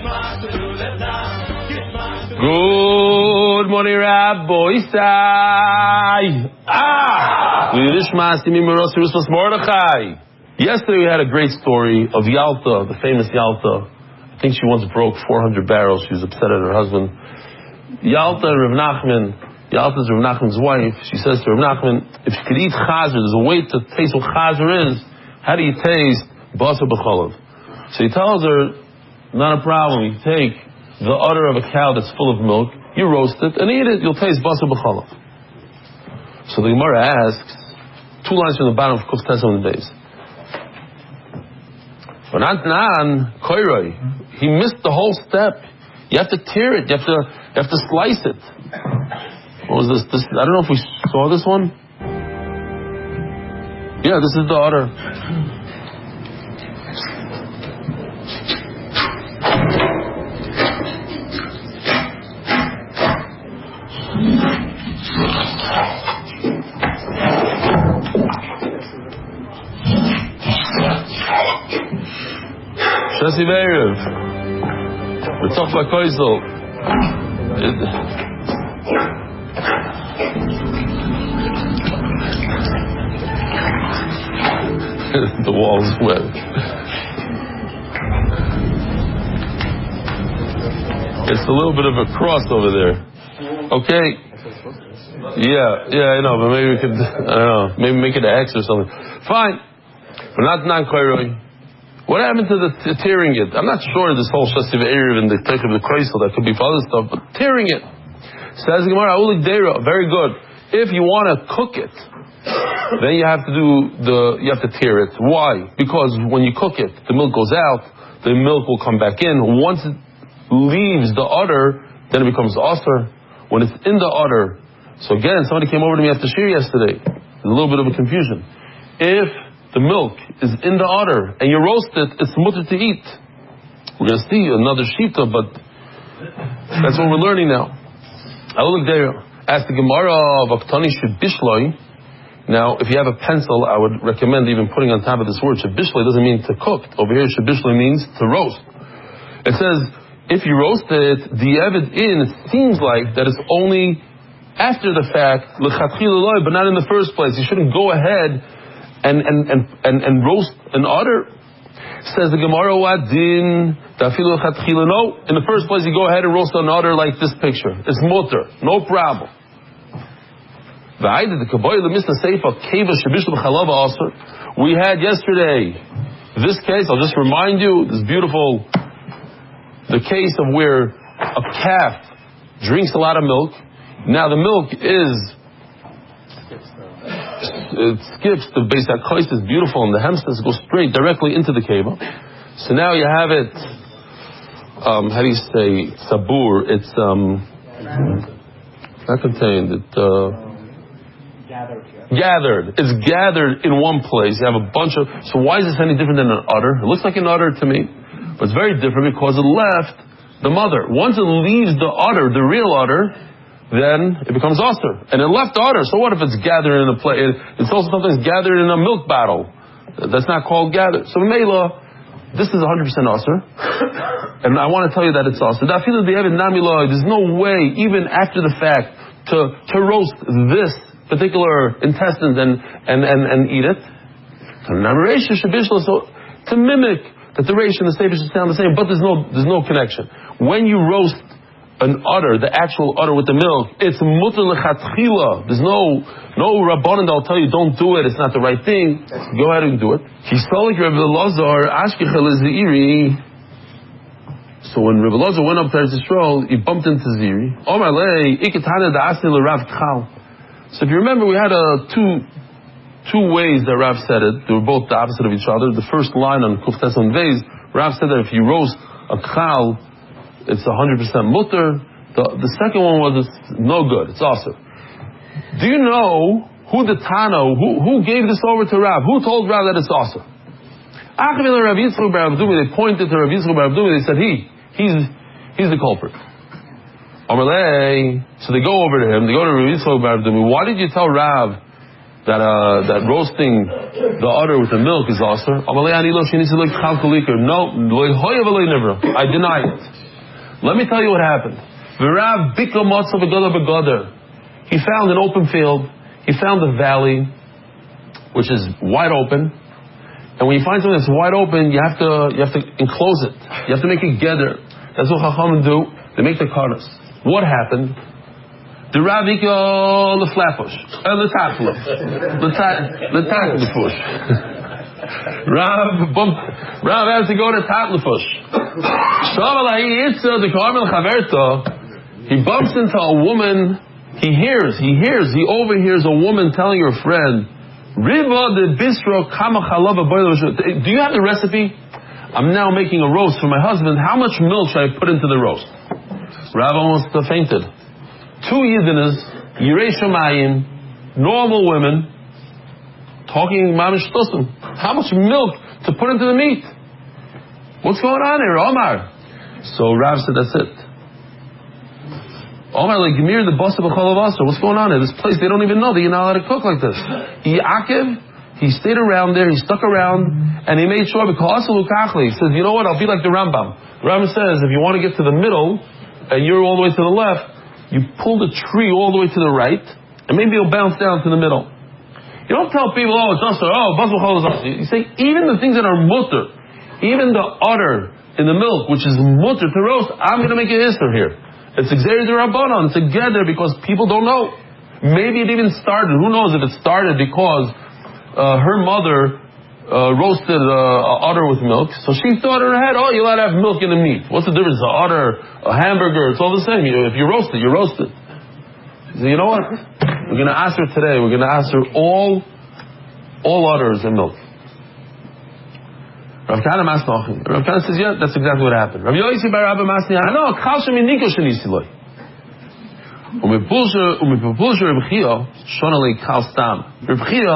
Good morning, Rabbi Isai. Yesterday we had a great story of Yalta, the famous Yalta. I think she once broke 400 barrels. She was upset at her husband. Yalta and Rav Nachman. Yalta's Rav Nachman's wife. She says to Rav Nachman, if she could eat chazar, there's a way to taste what chazar is. How do you taste basar b'cholav? So he tells her, not a problem. You take the udder of a cow that's full of milk, you roast it and eat it, you'll taste basar b'cholav. So the Gemara asks, 2 lines from the bottom of Kuf Tesam days. He missed the whole step. You have to tear it. You have to slice it. What was this? I don't know if we saw this one. Yeah, this is the udder. Shasi Be'erev. B'toch B'koisel. The wall's wet. It's a little bit of a cross over there. Okay. Yeah, I know, but maybe we could, I don't know, maybe make it an X or something. Fine. But not non-koiroi. What happened to the tearing it? I'm not sure this whole Shasi Be'erev and the take of the Kreisel, that could be for other stuff, but tearing it. Says Gemara, Ulik Deira, very good. If you want to cook it, then you have to tear it. Why? Because when you cook it, the milk goes out, the milk will come back in. Once it leaves the udder, then it becomes aser. When it's in the udder, so again, somebody came over to me after Shir yesterday. There's a little bit of a confusion. If the milk is in the udder and you roast it, it's mutter to eat. We're going to see another shita, but that's what we're learning now. I will look there. Ask the Gemara of Aktani Shebishloi. Now, if you have a pencil, I would recommend even putting on top of this word Shebishloi doesn't mean to cook. Over here, Shebishloi means to roast. It says, if you roast it, the Evid in, it seems like that it's only after the fact, but not in the first place. You shouldn't go ahead and roast an udder. Says the Gemara, Wadin, no. In the first place, you go ahead and roast an udder like this picture. It's mutter, no problem. We had yesterday this case. I'll just remind you, this beautiful, the case of where a calf drinks a lot of milk. Now the milk it skips the base that kois is beautiful, and the hemstas go straight directly into the keva. So now you have it. How do you say sabur? It's not contained. Gathered. It's gathered in one place. You have a bunch of. So why is this any different than an udder? It looks like an udder to me, but it's very different because it left the mother. Once it leaves the udder, the real udder, then it becomes aser. And it left the udder. So what if it's gathered in a place? It's also sometimes gathered in a milk bottle. That's not called gathered. So Mela, this is 100% aser. And I want to tell you that it's aser. There's no way, even after the fact, to roast this particular intestines and eat it. So to mimic that the reish and the seifa should sound the same, but there's no connection. When you roast an udder, the actual udder with the milk, it's mutter lechatchila. There's no rabbanon that'll tell you don't do it, it's not the right thing. Go ahead and do it. So when Reb Elazar went up to Eretz Yisrael, he bumped into Ziri. So if you remember, we had two ways that Rav said it. They were both the opposite of each other. The first line on Kuf Tes on Vez, Rav said that if you roast a chal, it's 100% mutter. The second one was it's no good. It's aser. Do you know who the Tana, who gave this over to Rav? Who told Rav that it's aser? They pointed to Rav Yitzchak Bar Abdumi. They said he's the culprit. So they go over to him. They go to Rav Yitzchak Bar Abdumi. Why did you tell Rav that roasting the udder with the milk is also. No, I deny it. Let me tell you what happened. He found an open field. He found a valley, which is wide open. And when you find something that's wide open, you have to enclose it. You have to make it together. That's what Chachamim do. They make the karnas. What happened? The Rav Iko the flapush, the tatlush, the tatlush. Rav has to go to tatlush. He bumps into a woman. He overhears a woman telling her friend, "Riva the bistro kama chalava boiler." Do you have the recipe? I'm now making a roast for my husband. How much milk should I put into the roast? Rav almost fainted. Two Yiddinas, Yirei Shamayim, normal women, talking mamish tusim. How much milk to put into the meat? What's going on here, Omar? So Rav said, that's it. Omar, like, Gemir, the boss of Chalavasa, what's going on here? This place, they don't even know that you're not allowed to cook like this. He stayed around there, he stuck around, and he made sure, because he says, you know what, I'll be like the Rambam. The Rambam says, if you want to get to the middle, and you're all the way to the left, you pull the tree all the way to the right, and maybe it'll bounce down to the middle. You don't tell people, it's usher, you say, even the things that are mutter, even the udder in the milk, which is mutter to roast, I'm going to make it ister here. It's Xer Rabbanon together because people don't know. Maybe it even started, who knows if it started because her mother roasted udder with milk, so she thought in her head, you're allowed to have milk in the meat. What's the difference? A udder, a hamburger, it's all the same. If you roast it, you roast it. So you know what? We're going to ask her today. We're going to ask her all udders and milk. Rav Kahana Masnachim. Rav Kahana says, yeah, that's exactly what happened. Rav Yosi bar Rabba Masni, no, Kal Shemi Niko Shenisi Loi. Umipulsha Reb Chia, Shonali Kal Stam. Reb Chia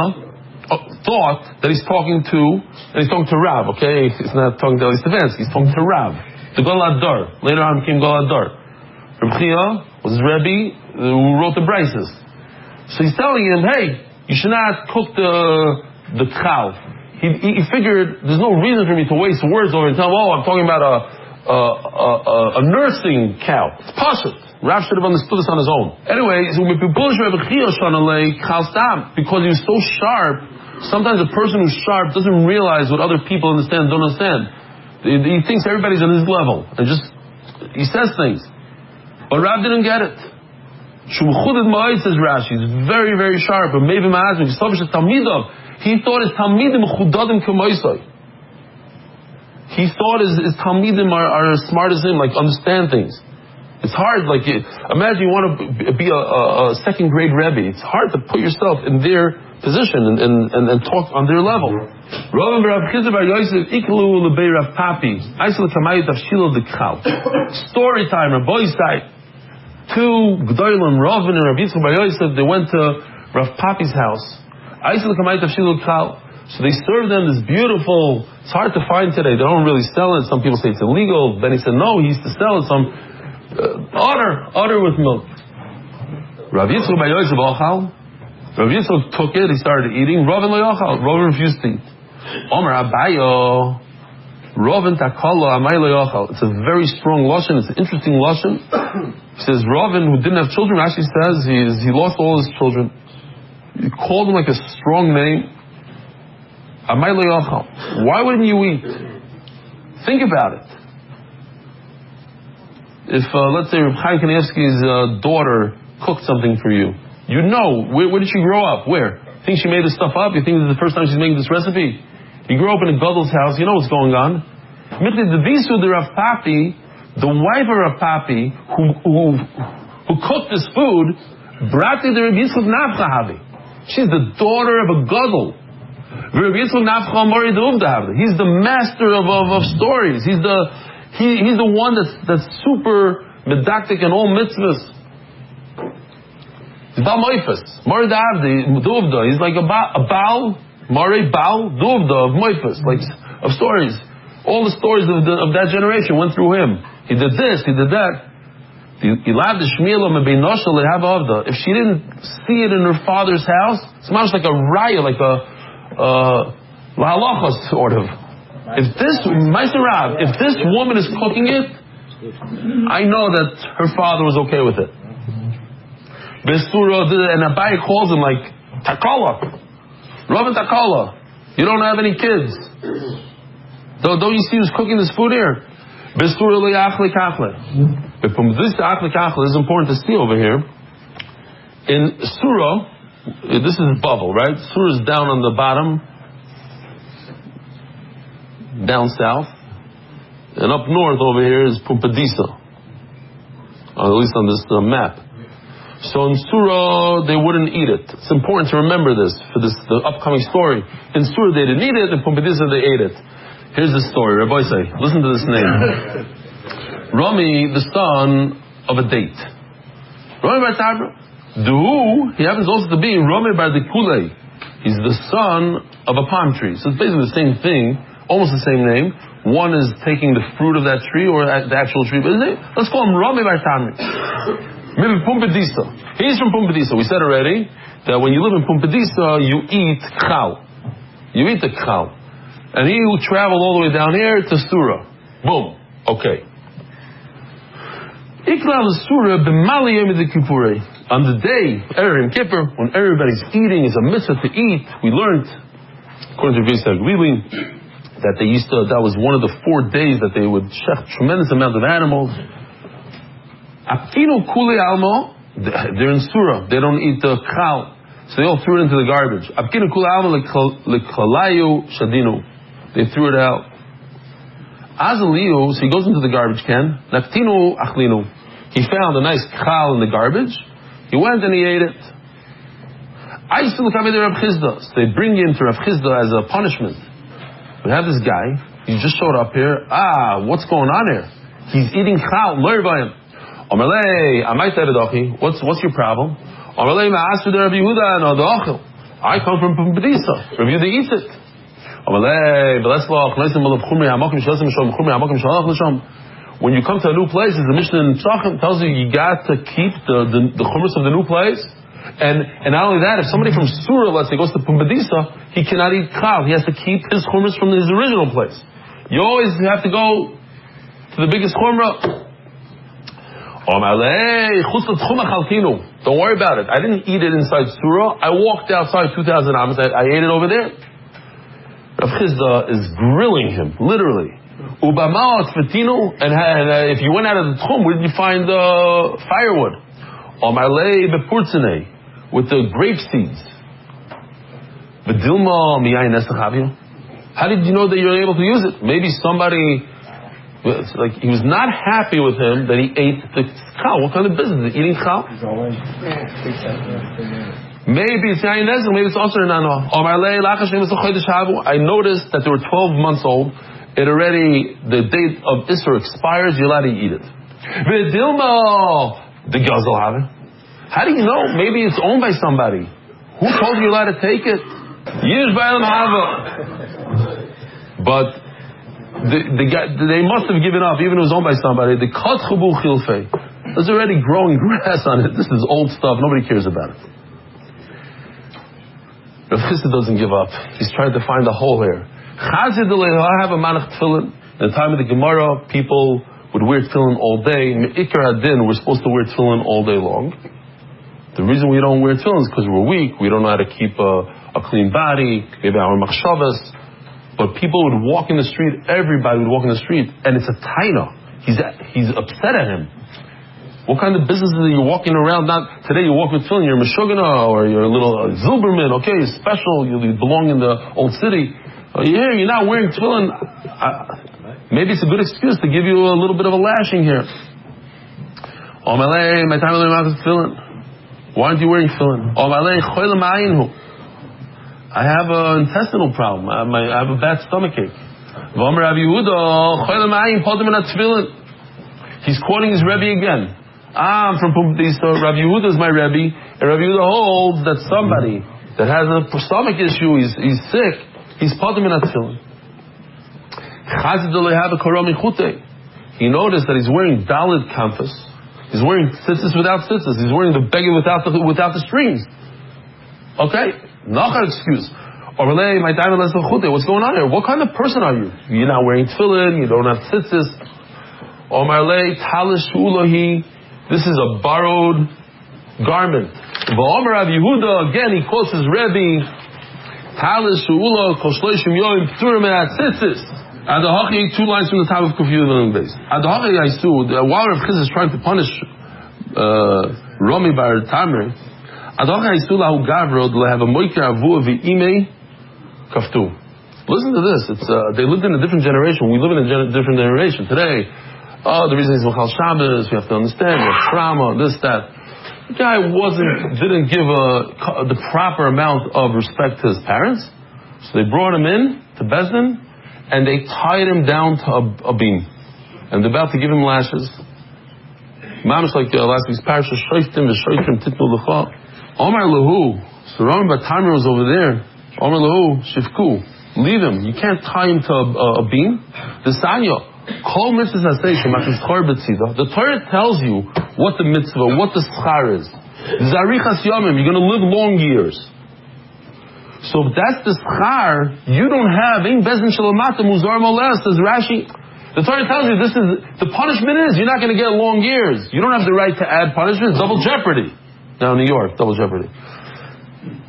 thought that he's talking to Rav, okay? He's not talking to Eli Stefansky, he's talking to Rav, the Golad Dar. Later on became Golad Dar. Reb Chia was his Rebbe who wrote the Brises. So he's telling him, hey, you should not cook the cow. He figured there's no reason for me to waste words over and tell him, I'm talking about a nursing cow. It's pashut. Rav should have understood this on his own. Anyway, so because he was so sharp, sometimes a person who's sharp doesn't realize what other people don't understand. He thinks everybody's on his level, and he says things. But Rav didn't get it. Says Rashi, he's very, very sharp. But maybe he thought his talmidim chudadim k'moisai. He thought his talmidim are as smart as him, like understand things. It's hard, imagine you want to be a second grade Rebbe. It's hard to put yourself in their position and talk on their level. Story time, Rabbi side. Two G'dolim, Ravin and Rav Yitzchak bar Yosef, they went to Rav Papi's house. So they served them this beautiful, it's hard to find today, they don't really sell it. Some people say it's illegal. Then he said, no, he used to sell it. Some udder with milk. Rav Yitzchak bar Yosef ochal. Rav Yitzchak took it, he started eating. Ravin lo yochal. Ravin refused to eat. Omer Abayo. Ravin takalo amay lo yochal. It's a very strong lashon. It's an interesting lashon. He says Ravin, who didn't have children, actually says he lost all his children. He called him like a strong name. Amay lo yochal. Why wouldn't you eat? Think about it. If let's say Reb Chaim Kanievsky's daughter cooked something for you, you know where did she grow up? Where? Think she made this stuff up? You think this is the first time she's making this recipe? You grew up in a Gadol's house, you know what's going on. The visu the Rav Papi, the wife of Rav Papi, who cooked this food, brati the Reb Yitzchak Nafcha. She's the daughter of a Gadol. Reb Yitzchak Nafcha Mori Duvda. He's the master of stories. He's the one that's super medactic in all mitzvahs. He's Baal Moifes. Mori Duvda. He's like a Baal, Mori Baal Duvda of Moifes, like of stories. All the stories of that generation went through him. He did this, he did that. If she didn't see it in her father's house, it's much like a raya, like a lahalacha sort of. If this woman is cooking it, I know that her father was okay with it. And Abai calls him like, Takala, Rabbi Takala, you don't have any kids. Don't you see who's cooking this food here? This is important to see over here. In Surah, this is Bavel, right? Surah is down on the bottom, down south, and up north over here is Pumpadisa, at least on this map. So in Surah, they wouldn't eat it. It's important to remember this for the upcoming story. In Surah, they didn't eat it. In Pumpadisa, they ate it. Here's the story. Rabbi say, listen to this name. Rami, the son of a date. Rami bar Tabra. He happens also to be Rami bar Dekule. He's the son of a palm tree. So it's basically the same thing, almost the same name. One is taking the fruit of that tree or the actual tree. But let's call him Rami bar Tabra. Maybe Pumpadisa. He's from Pumpadisa. We said already that when you live in Pumpadisa, you eat chal. You eat the chal. And he traveled all the way down here to Surah. Boom. Okay. On the day, Erev Kippur, when everybody's eating, it's a mitzvah to eat. We learned, according to Reb Eli, that that was one of the 4 days that they would shech tremendous amount of animals. Aptinu kuli almo, they're in Surah. They don't eat the chal, so they all threw it into the garbage. Aptinu kuli almo lekalayu shadinu. They threw it out. Azaliu, so he goes into the garbage can. Naktinu achlinu. He found a nice chal in the garbage. He went and he ate it. So they bring him to Rav Chizda as a punishment. We have this guy. He just showed up here. What's going on here? He's eating chal. What's your problem? I come from Pumpadisa. Rav Yehuda eats it. When you come to a new place, the Mishnah in Tzachim tells you got to keep the chumras of the new place. And not only that, if somebody from Surah, let's say, goes to Pumpadisa, he cannot eat chal. He has to keep his chumras from his original place. You always have to go to the biggest chumrah. Don't worry about it. I didn't eat it inside Surah. I walked outside 2,000 amos. I ate it over there. Rav Chizda is grilling him, literally. Ubama Tfetino, and if you went out of the tchum, where did you find firewood? Omarlei bepurtzene, with the grape seeds. V'dilma miyayin nesachavio. How did you know that you were able to use it? Maybe somebody, like, he was not happy with him that he ate the chal. What kind of business is eating chal? Maybe it's yayin nezek, maybe it's also nano. I noticed that they were 12 months old. It already, the date of Isra expires, you're allowed to eat it. V'dilma, the gazel have it. How do you know? Maybe it's owned by somebody. Who told you you're allowed to take it? Yish ba'elam hava. But they must have given up, even if it was owned by somebody. The katchabu chilfei. There's already growing grass on it. This is old stuff. Nobody cares about it. Rav Chizda doesn't give up. He's trying to find a hole here. I have a manach tefillin. In the time of the Gemara, people would wear tefillin all day. In Ikar Hadin, we're supposed to wear tefillin all day long. The reason we don't wear tefillin is because we're weak. We don't know how to keep a clean body. Maybe our machshavas. But people would walk in the street. Everybody would walk in the street, and it's a taina. He's upset at him. What kind of business is it? You're walking around, not today you walk with tefillin, you're a Meshugana, or you're a little Zilberman, okay, you're special, you belong in the old city. You're not wearing tefillin. Maybe it's a good excuse to give you a little bit of a lashing here. Why aren't you wearing tefillin? I have an intestinal problem. I have a bad stomachache. He's quoting his Rebbe again. I'm from Pumpadisa. Rav Yehuda is my Rebbe, and Rav Yehuda holds that somebody that has a stomach issue, he's sick, he's potem in tefillin. He noticed that he's wearing Dalit canvas. He's wearing tzitzis without tzitzis. He's wearing the beggar without the strings. Okay? Not an excuse. What's going on here? What kind of person are you? You're not wearing tefillin, you don't have tzitzis. This is a borrowed garment. Again, he quotes his Rebbe, two lines from the top of Kufiyud base. While Rav Chiz is trying to punish Romi Bar Tamer, listen to this. They lived in a different generation. We live in a different generation today. The reason he's Machal Shabbos, we have to understand, we have trauma, this, that. The guy didn't give the proper amount of respect to his parents, so they brought him in to Bezdin, and they tied him down to a beam, and they're about to give him lashes. Mamish like last week's parasha, Shoytim v'Shoytim Titnu L'cha. Omar Lahu, so Rami Batamir was over there. Omar Lahu, Shifku, leave him. You can't tie him to a beam. The Sanya. The Torah tells you what the mitzvah, what the schar is. Zarichas yomim, you're going to live long years. So if that's the schar, you don't have in bezin shalomata muzar moles, says Rashi. The Torah tells you the punishment is you're not going to get long years. You don't have the right to add punishment. It's double jeopardy. Now in New York, double jeopardy.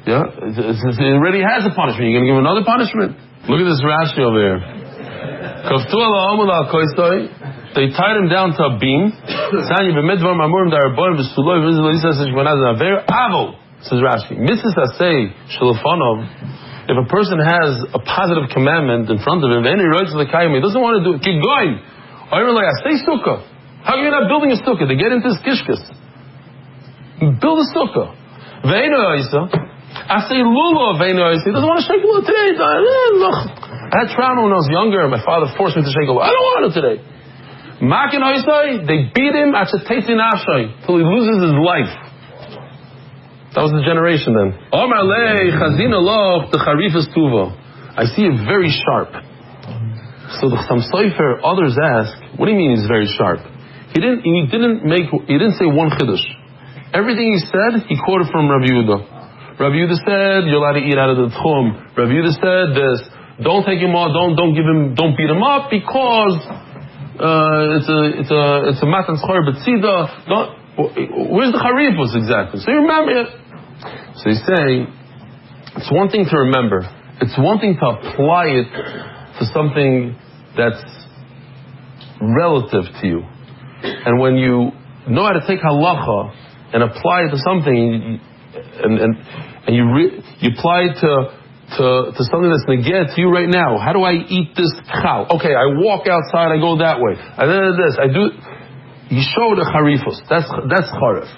Yeah, it already has a punishment. You're going to give another punishment. Look at this Rashi over here. They tied him down to a beam. Says Rashi. If a person has a positive commandment in front of him, and he writes to the kaim, he doesn't want to do it, keep going. How are you not building a sukkah? They get into his kishkas. Build a sukkah. He doesn't want to shake a little today. I had trauma when I was younger. My father forced me to shake a little. I don't want it today. They beat him till he loses his life. That was the generation then. I see it very sharp. So the Chassam Sofer, others ask, what do you mean he's very sharp? He didn't say one chiddush. Everything he said, he quoted from Rabbi Yehuda. Rabbi Yehuda said, you're allowed to eat out of the tchum. Rabbi Yehuda said this. Don't take him off. Don't beat him up because it's a matan schar b'tzida. Where's the charifus exactly? So you remember it. So you say it's one thing to remember. It's one thing to apply it to something that's relative to you. And when you know how to take halacha and apply it to something, and you apply it to something that's neged to you right now. How do I eat this chal? Okay, I walk outside, I go that way. I do this, I do. You show the charifus. That's charif.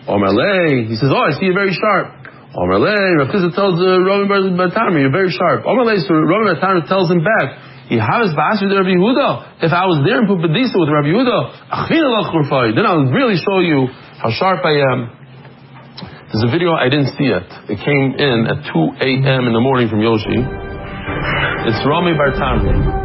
Omerlei, he says, I see you're very sharp. Omerlei, Rav Chizah tells Rami Bar Tamer, you're very sharp. Omerlei, so Rami Bar Tamer tells him back, if I was there in Pupadisa with Rabbi Yehuda, then I'll really show you how sharp I am. There's a video, I didn't see it. It came in at 2 a.m. in the morning from Yoshi. It's Rami Bar Tamer.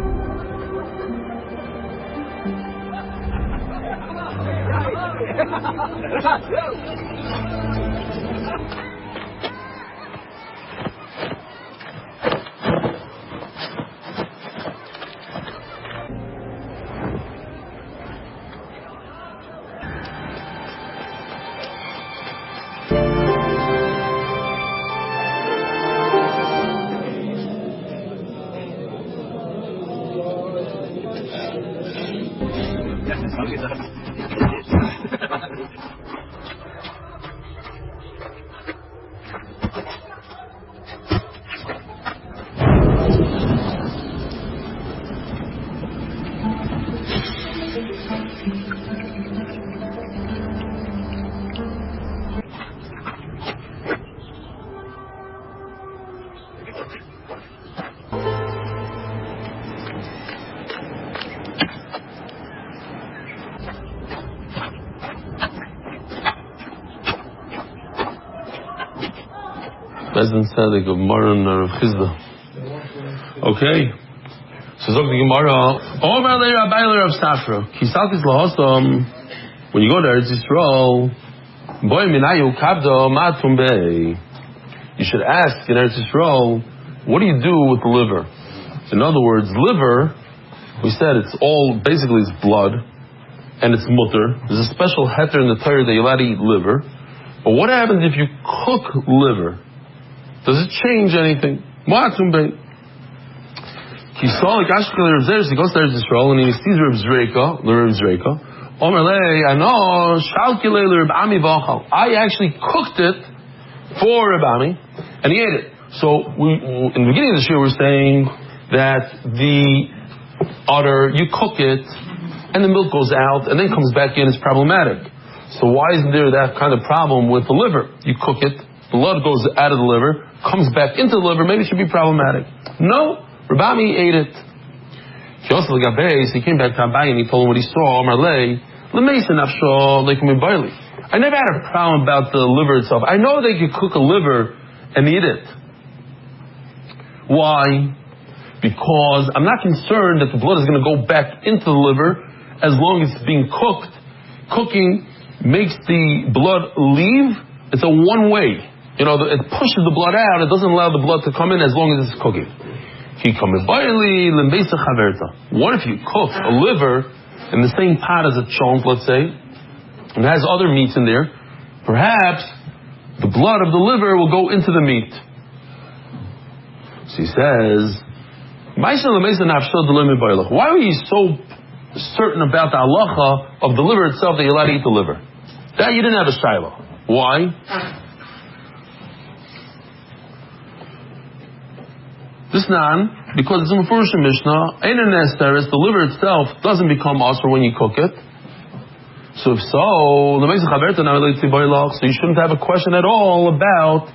Bezdin said the Gemara and Rav Chizda. Okay. So Zog the Gemara. Omar le Rabbi le Rav Safra. Kisaltis lahosam when you go to Eretz Yisrael, you should ask in Eretz Yisrael, what do you do with the liver? In other words, liver, we said it's all, basically it's blood, and it's mutter. There's a special heter in the Torah that you're allowed to eat liver. But what happens if you cook liver? Does it change anything? He goes to Eretz Yisrael and he sees Reb Zreika. I actually cooked it for Reb Ami, and he ate it. So in the beginning of the year, we're saying that the udder, you cook it, and the milk goes out, and then comes back in, it's problematic. So why isn't there that kind of problem with the liver? You cook it, blood goes out of the liver, comes back into the liver, maybe it should be problematic. No, Reb Ami ate it. He came back to Abai and he told him what he saw. I never had a problem about the liver itself. I know they could cook a liver and eat it. Why? Because I'm not concerned that the blood is going to go back into the liver as long as it's being cooked. Cooking makes the blood leave. It's a one way. It pushes the blood out. It doesn't allow the blood to come in as long as it's cooking. What if you cook a liver in the same pot as a chonk, let's say, and it has other meats in there? Perhaps the blood of the liver will go into the meat. So he says, why were you so certain about the halacha of the liver itself that you're allowed to eat the liver? That you didn't have a shiloh. Why? Because it's in Mefurish Mishnah, the liver itself doesn't become asur when you cook it. So if so, you shouldn't have a question at all about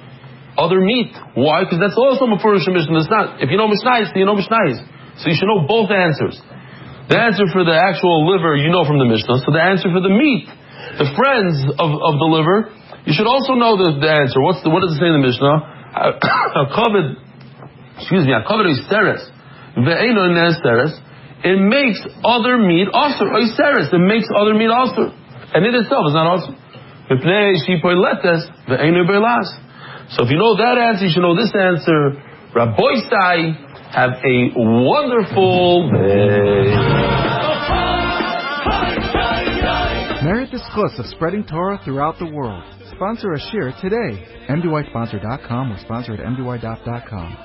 other meat. Why? Because that's also Mefurish Mishnah. It's not. If you know Mishnayos, you know Mishnayos. So you should know both answers. The answer for the actual liver, you know from the Mishnah. So the answer for the meat, the friends of the liver, you should also know the answer. What does it say in the Mishnah? It makes other meat asur. It makes other meat asur, and it itself is not asur. So if you know that answer, you should know this answer. Rabbi Sai, have a wonderful day. Merit the schus of spreading Torah throughout the world. Sponsor a shiur today. MDYsponsor.com or sponsor at MDYDaf.com.